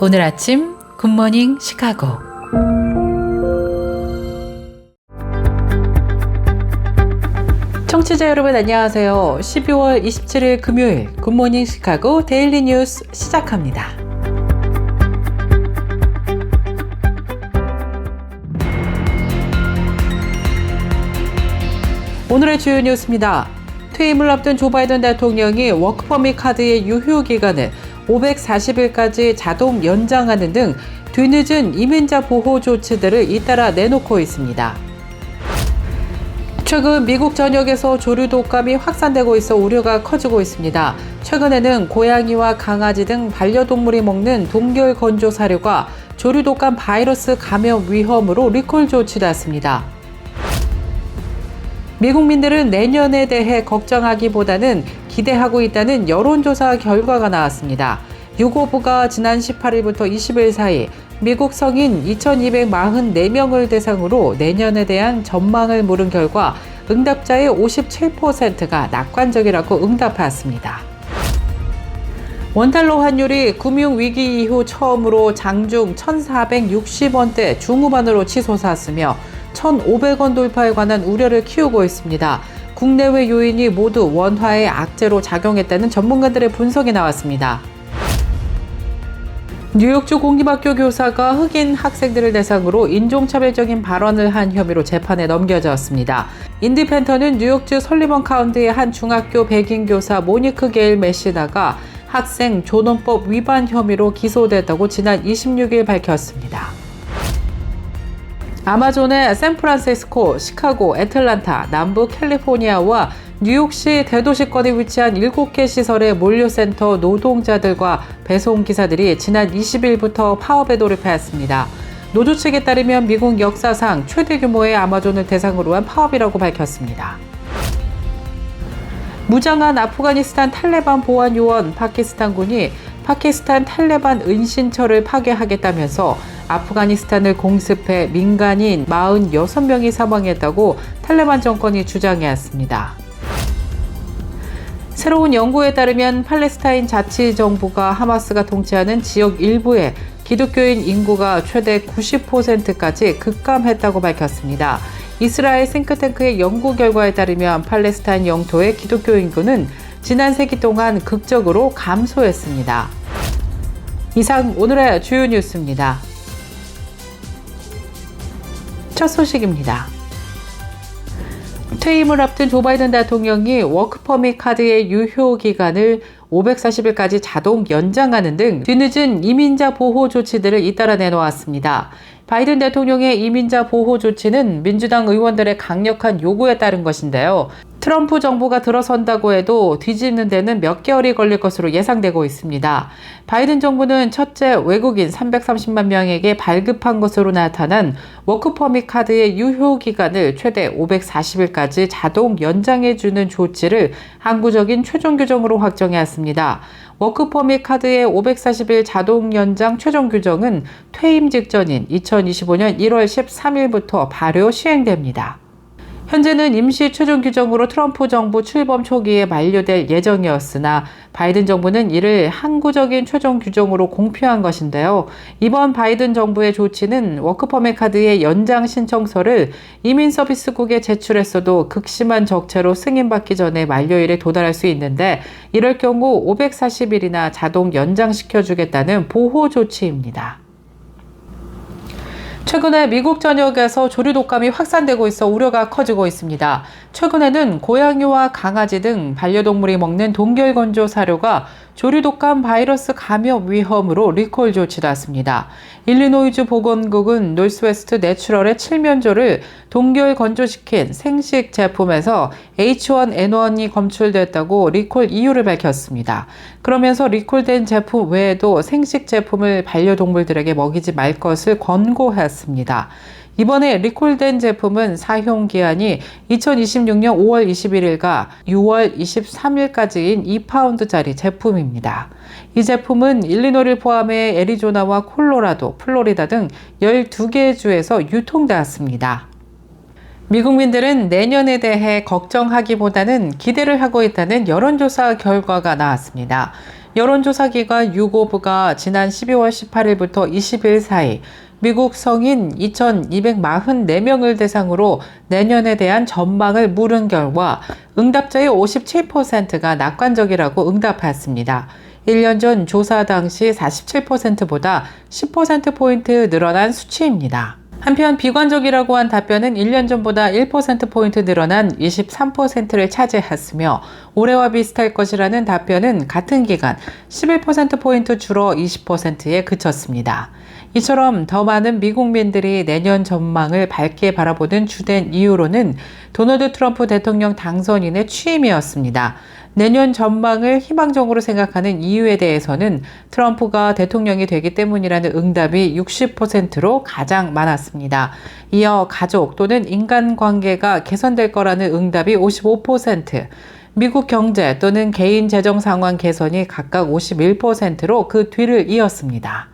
오늘 아침 굿모닝 시카고. 청취자 여러분 안녕하세요. 12월 27일 금요일 굿모닝 시카고 데일리 뉴스 시작합니다. 오늘의 주요 뉴스입니다. 퇴임을 앞둔 조 바이든 대통령이 워크퍼밋 카드의 유효기간을 540일까지 자동 연장하는 등 뒤늦은 이민자 보호 조치들을 잇따라 내놓고 있습니다. 최근 미국 전역에서 조류 독감이 확산되고 있어 우려가 커지고 있습니다. 최근에는 고양이와 강아지 등 반려동물이 먹는 동결 건조 사료가 조류 독감 바이러스 감염 위험으로 리콜 조치됐습니다. 미국민들은 내년에 대해 걱정하기보다는 기대하고 있다는 여론조사 결과가 나왔습니다. 유고부가 지난 18일부터 20일 사이 미국 성인 2,244명을 대상으로 내년에 대한 전망을 물은 결과 응답자의 57%가 낙관적이라고 응답했습니다. 원달러 환율이 금융위기 이후 처음으로 장중 1,460원대 중후반으로 치솟았으며 1,500원 돌파에 관한 우려를 키우고 있습니다. 국내외 요인이 모두 원화의 악재로 작용했다는 전문가들의 분석이 나왔습니다. 뉴욕주 공립학교 교사가 흑인 학생들을 대상으로 인종차별적인 발언을 한 혐의로 재판에 넘겨졌습니다. 인디펜더는 뉴욕주 설리번 카운티의 한 중학교 백인 교사 모니크 게일 메시나가 학생 존엄법 위반 혐의로 기소됐다고 지난 26일 밝혔습니다. 아마존의 샌프란시스코, 시카고, 애틀란타, 남부 캘리포니아와 뉴욕시 대도시권에 위치한 7개 시설의 물류센터 노동자들과 배송기사들이 지난 20일부터 파업에 돌입했습니다. 노조 측에 따르면 미국 역사상 최대 규모의 아마존을 대상으로 한 파업이라고 밝혔습니다. 무장한 아프가니스탄 탈레반 보안 요원 파키스탄군이 파키스탄 탈레반 은신처를 파괴하겠다면서 아프가니스탄을 공습해 민간인 46명이 사망했다고 탈레반 정권이 주장했습니다. 새로운 연구에 따르면 팔레스타인 자치정부가 하마스가 통치하는 지역 일부에 기독교인 인구가 최대 90%까지 급감했다고 밝혔습니다. 이스라엘 싱크탱크의 연구 결과에 따르면 팔레스타인 영토의 기독교 인구는 지난 세기 동안 극적으로 감소했습니다. 이상 오늘의 주요 뉴스입니다. 첫 소식입니다. 퇴임을 앞둔 조 바이든 대통령이 워크퍼밋 카드의 유효 기간을 540일까지 자동 연장하는 등 뒤늦은 이민자 보호 조치들을 잇따라 내놓았습니다. 바이든 대통령의 이민자 보호 조치는 민주당 의원들의 강력한 요구에 따른 것인데요. 트럼프 정부가 들어선다고 해도 뒤집는 데는 몇 개월이 걸릴 것으로 예상되고 있습니다. 바이든 정부는 첫째, 외국인 330만 명에게 발급한 것으로 나타난 워크퍼밋 카드의 유효 기간을 최대 540일까지 자동 연장해주는 조치를 항구적인 최종 규정으로 확정했습니다. 워크퍼밋 카드의 540일 자동 연장 최종 규정은 퇴임 직전인 2025년 1월 13일부터 발효 시행됩니다. 현재는 임시 최종 규정으로 트럼프 정부 출범 초기에 만료될 예정이었으나 바이든 정부는 이를 항구적인 최종 규정으로 공표한 것인데요. 이번 바이든 정부의 조치는 워크퍼밋 카드의 연장 신청서를 이민서비스국에 제출했어도 극심한 적체로 승인받기 전에 만료일에 도달할 수 있는데 이럴 경우 540일이나 자동 연장시켜주겠다는 보호 조치입니다. 최근에 미국 전역에서 조류 독감이 확산되고 있어 우려가 커지고 있습니다. 최근에는 고양이와 강아지 등 반려동물이 먹는 동결 건조 사료가 조류 독감 바이러스 감염 위험으로 리콜 조치됐습니다. 일리노이주 보건국은 노스웨스트 내추럴의 칠면조를 동결 건조시킨 생식 제품에서 H1N1이 검출됐다고 리콜 이유를 밝혔습니다. 그러면서 리콜된 제품 외에도 생식 제품을 반려동물들에게 먹이지 말 것을 권고했습니다. 이번에 리콜된 제품은 사용기한이 2026년 5월 21일과 6월 23일까지인 2파운드짜리 제품입니다. 이 제품은 일리노이를 포함해 애리조나와 콜로라도, 플로리다 등 12개 주에서 유통되었습니다. 미국민들은 내년에 대해 걱정하기보다는 기대를 하고 있다는 여론조사 결과가 나왔습니다. 여론조사기관 유고브가 지난 12월 18일부터 20일 사이 미국 성인 2,244명을 대상으로 내년에 대한 전망을 물은 결과 응답자의 57%가 낙관적이라고 응답했습니다. 1년 전 조사 당시 47%보다 10%포인트 늘어난 수치입니다. 한편 비관적이라고 한 답변은 1년 전보다 1%포인트 늘어난 23%를 차지했으며 올해와 비슷할 것이라는 답변은 같은 기간 11%포인트 줄어 20%에 그쳤습니다. 이처럼 더 많은 미국민들이 내년 전망을 밝게 바라보는 주된 이유로는 도널드 트럼프 대통령 당선인의 취임이었습니다. 내년 전망을 희망적으로 생각하는 이유에 대해서는 트럼프가 대통령이 되기 때문이라는 응답이 60%로 가장 많았습니다. 이어 가족 또는 인간관계가 개선될 거라는 응답이 55%, 미국 경제 또는 개인 재정 상황 개선이 각각 51%로 그 뒤를 이었습니다.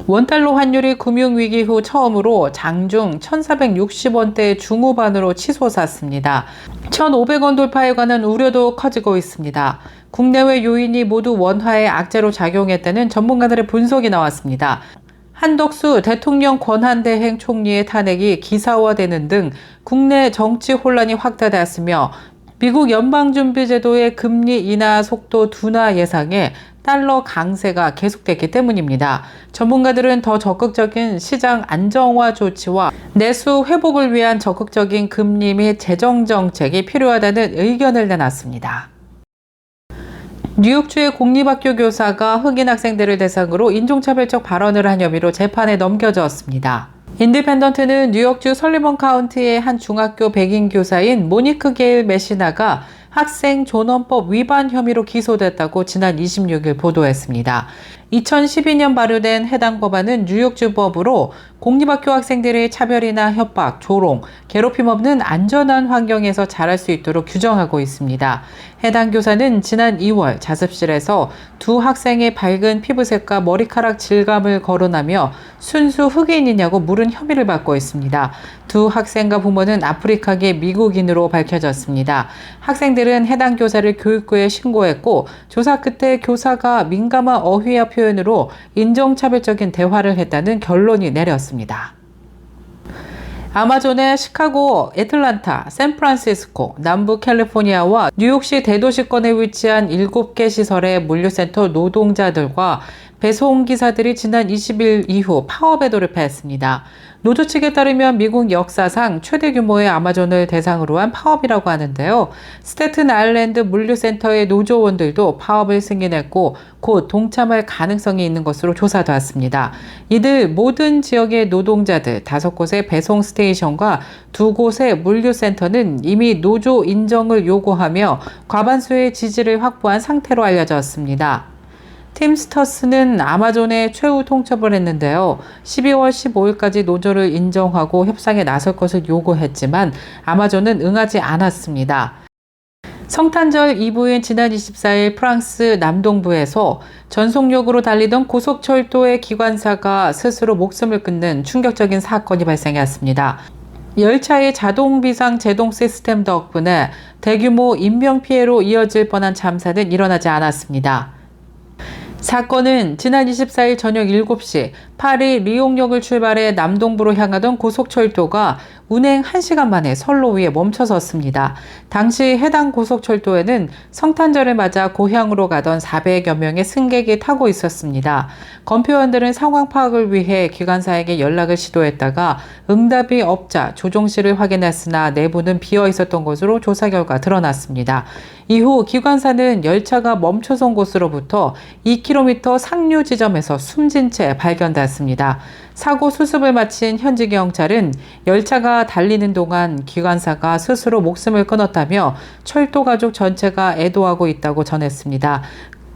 원달러 환율이 금융위기 후 처음으로 장중 1,460원대 중후반으로 치솟았습니다. 1,500원 돌파에 관한 우려도 커지고 있습니다. 국내외 요인이 모두 원화의 악재로 작용했다는 전문가들의 분석이 나왔습니다. 한덕수 대통령 권한대행 총리의 탄핵이 기사화되는 등 국내 정치 혼란이 확대되었으며 미국 연방준비제도의 금리 인하 속도 둔화 예상에 달러 강세가 계속됐기 때문입니다. 전문가들은 더 적극적인 시장 안정화 조치와 내수 회복을 위한 적극적인 금리 및 재정 정책이 필요하다는 의견을 내놨습니다. 뉴욕주의 공립학교 교사가 흑인 학생들을 대상으로 인종차별적 발언을 한 혐의로 재판에 넘겨졌습니다. 인디펜던트는 뉴욕주 설리번 카운티의 한 중학교 백인 교사인 모니크 게일 메시나가 학생 존엄법 위반 혐의로 기소됐다고 지난 26일 보도했습니다. 2012년 발효된 해당 법안은 뉴욕주법으로 공립학교 학생들의 차별이나 협박, 조롱, 괴롭힘 없는 안전한 환경에서 자랄 수 있도록 규정하고 있습니다. 해당 교사는 지난 2월 자습실에서 두 학생의 밝은 피부색과 머리카락 질감을 거론하며 순수 흑인이냐고 물은 혐의를 받고 있습니다. 두 학생과 부모는 아프리카계 미국인으로 밝혀졌습니다. 학생들은 해당 교사를 교육부에 신고했고 조사 끝에 교사가 민감한 어휘와 표현으로 인종차별적인 대화를 했다는 결론이 내렸습니다. 아마존의 시카고, 애틀란타, 샌프란시스코, 남부 캘리포니아와 뉴욕시 대도시권에 위치한 7개 시설의 물류센터 노동자들과 배송기사들이 지난 20일 이후 파업에 돌입했습니다. 노조 측에 따르면 미국 역사상 최대 규모의 아마존을 대상으로 한 파업이라고 하는데요. 스태튼 아일랜드 물류센터의 노조원들도 파업을 승인했고 곧 동참할 가능성이 있는 것으로 조사되었습니다. 이들 모든 지역의 노동자들 5곳의 배송 스테이션과 2곳의 물류센터는 이미 노조 인정을 요구하며 과반수의 지지를 확보한 상태로 알려졌습니다. 팀스터스는 아마존에 최후 통첩을 했는데요. 12월 15일까지 노조를 인정하고 협상에 나설 것을 요구했지만 아마존은 응하지 않았습니다. 성탄절 이브인 지난 24일 프랑스 남동부에서 전속력으로 달리던 고속철도의 기관사가 스스로 목숨을 끊는 충격적인 사건이 발생했습니다. 열차의 자동 비상 제동 시스템 덕분에 대규모 인명피해로 이어질 뻔한 참사는 일어나지 않았습니다. 사건은 지난 24일 저녁 7시 파리 리옹역을 출발해 남동부로 향하던 고속철도가 운행 1시간 만에 선로 위에 멈춰섰습니다. 당시 해당 고속철도에는 성탄절을 맞아 고향으로 가던 400여 명의 승객이 타고 있었습니다. 검표원들은 상황 파악을 위해 기관사에게 연락을 시도했다가 응답이 없자 조종실을 확인했으나 내부는 비어 있었던 것으로 조사 결과 드러났습니다. 이후 기관사는 열차가 멈춰선 곳으로부터 2km 상류 지점에서 숨진 채 발견됐습니다. 사고 수습을 마친 현지 경찰은 열차가 달리는 동안 기관사가 스스로 목숨을 끊었다며 철도 가족 전체가 애도하고 있다고 전했습니다.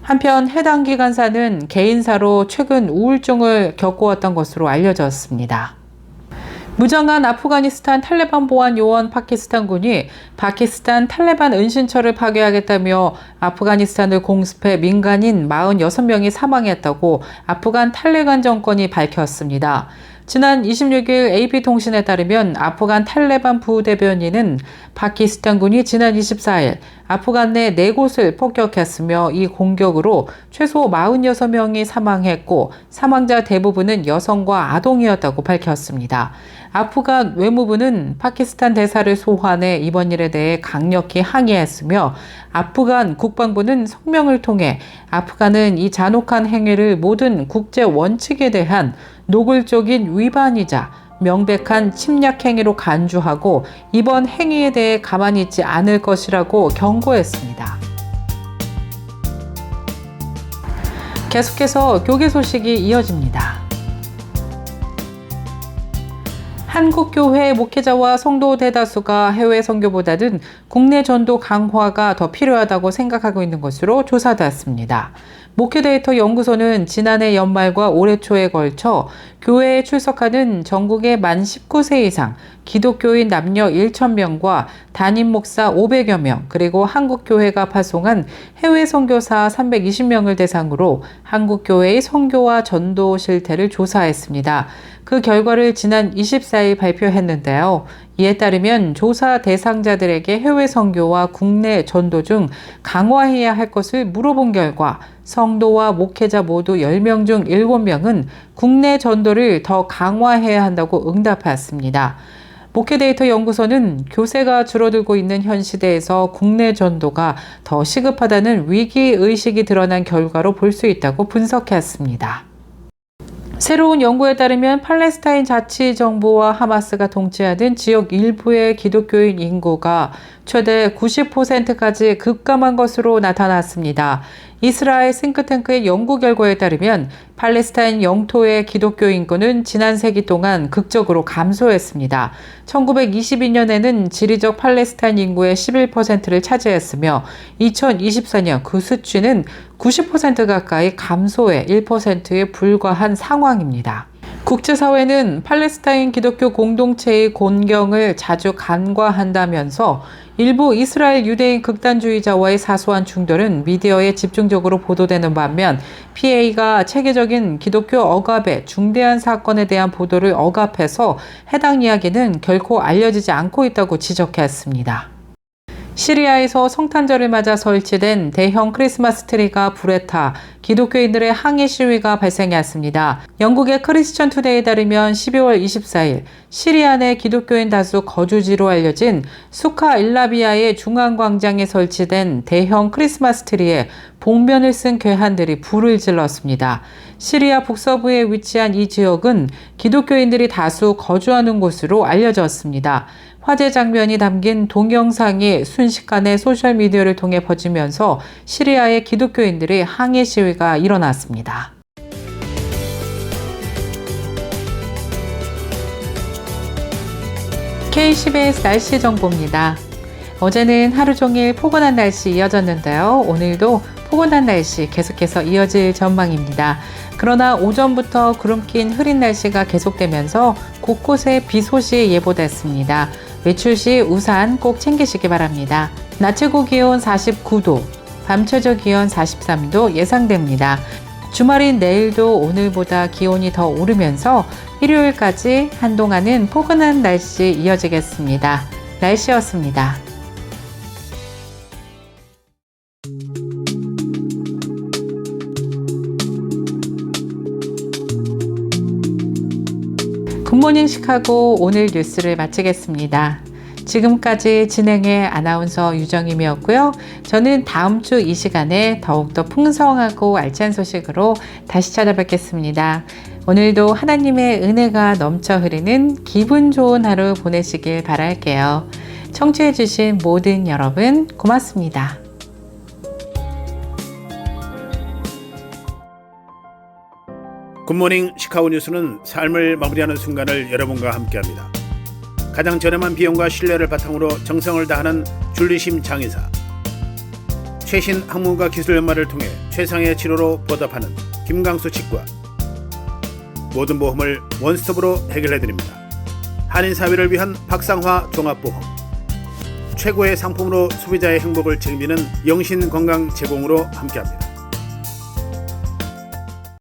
한편 해당 기관사는 개인사로 최근 우울증을 겪어왔던 것으로 알려졌습니다. 무장한 아프가니스탄 탈레반 보안 요원 파키스탄군이 파키스탄 탈레반 은신처를 파괴하겠다며 아프가니스탄을 공습해 민간인 46명이 사망했다고 아프간 탈레반 정권이 밝혔습니다. 지난 26일 AP통신에 따르면 아프간 탈레반 부대변인은 파키스탄군이 지난 24일 아프간 내 4곳을 폭격했으며 이 공격으로 최소 46명이 사망했고 사망자 대부분은 여성과 아동이었다고 밝혔습니다. 아프간 외무부는 파키스탄 대사를 소환해 이번 일에 대해 강력히 항의했으며 아프간 국방부는 성명을 통해 아프간은 이 잔혹한 행위를 모든 국제 원칙에 대한 노골적인 위반이자 명백한 침략 행위로 간주하고 이번 행위에 대해 가만히 있지 않을 것이라고 경고했습니다. 계속해서 교계 소식이 이어집니다. 한국교회 목회자와 성도 대다수가 해외 선교보다는 국내 전도 강화가 더 필요하다고 생각하고 있는 것으로 조사되었습니다. 목회데이터 연구소는 지난해 연말과 올해 초에 걸쳐 교회에 출석하는 전국의 만 19세 이상 기독교인 남녀 1,000명과 담임 목사 500여 명, 그리고 한국교회가 파송한 해외 선교사 320명을 대상으로 한국교회의 선교와 전도 실태를 조사했습니다. 그 결과를 지난 24일 발표했는데요. 이에 따르면 조사 대상자들에게 해외 선교와 국내 전도 중 강화해야 할 것을 물어본 결과 성도와 목회자 모두 10명 중 7명은 국내 전도를 더 강화해야 한다고 응답했습니다. 목회데이터 연구소는 교세가 줄어들고 있는 현 시대에서 국내 전도가 더 시급하다는 위기의식이 드러난 결과로 볼 수 있다고 분석했습니다. 새로운 연구에 따르면 팔레스타인 자치정부와 하마스가 통치하는 지역 일부의 기독교인 인구가 최대 90%까지 급감한 것으로 나타났습니다. 이스라엘 싱크탱크의 연구 결과에 따르면 팔레스타인 영토의 기독교 인구는 지난 세기 동안 극적으로 감소했습니다. 1922년에는 지리적 팔레스타인 인구의 11%를 차지했으며 2024년 그 수치는 90% 가까이 감소해 1%에 불과한 상황입니다. 국제사회는 팔레스타인 기독교 공동체의 곤경을 자주 간과한다면서 일부 이스라엘 유대인 극단주의자와의 사소한 충돌은 미디어에 집중적으로 보도되는 반면 PA가 체계적인 기독교 억압의 중대한 사건에 대한 보도를 억압해서 해당 이야기는 결코 알려지지 않고 있다고 지적했습니다. 시리아에서 성탄절을 맞아 설치된 대형 크리스마스 트리가 불에 타 기독교인들의 항의 시위가 발생했습니다. 영국의 크리스천 투데이에 따르면 12월 24일 시리아 내 기독교인 다수 거주지로 알려진 수카 일라비아의 중앙광장에 설치된 대형 크리스마스 트리에 복면을 쓴 괴한들이 불을 질렀습니다. 시리아 북서부에 위치한 이 지역은 기독교인들이 다수 거주하는 곳으로 알려졌습니다. 화재 장면이 담긴 동영상이 순식간에 소셜미디어를 통해 퍼지면서 시리아의 기독교인들의 항의 시위가 일어났습니다. KCBS 날씨 정보입니다. 어제는 하루 종일 포근한 날씨 이어졌는데요. 오늘도 포근한 날씨 계속해서 이어질 전망입니다. 그러나 오전부터 구름 낀 흐린 날씨가 계속되면서 곳곳에 비 소식이 예보됐습니다. 외출 시 우산 꼭 챙기시기 바랍니다. 낮 최고 기온 49도, 밤 최저 기온 43도 예상됩니다. 주말인 내일도 오늘보다 기온이 더 오르면서 일요일까지 한동안은 포근한 날씨 이어지겠습니다. 날씨였습니다. 굿모닝 시카고 오늘 뉴스를 마치겠습니다. 지금까지 진행의 아나운서 유정임이었고요. 저는 다음 주 이 시간에 더욱더 풍성하고 알찬 소식으로 다시 찾아뵙겠습니다. 오늘도 하나님의 은혜가 넘쳐 흐르는 기분 좋은 하루 보내시길 바랄게요. 청취해주신 모든 여러분 고맙습니다. 굿모닝 시카고 뉴스는 삶을 마무리하는 순간을 여러분과 함께합니다. 가장 저렴한 비용과 신뢰를 바탕으로 정성을 다하는 줄리심 장의사, 최신 학문과 기술 연마를 통해 최상의 치료로 보답하는 김강수 치과, 모든 보험을 원스톱으로 해결해드립니다. 한인사회를 위한 박상화 종합보험, 최고의 상품으로 소비자의 행복을 책임지는 영신건강 제공으로 함께합니다.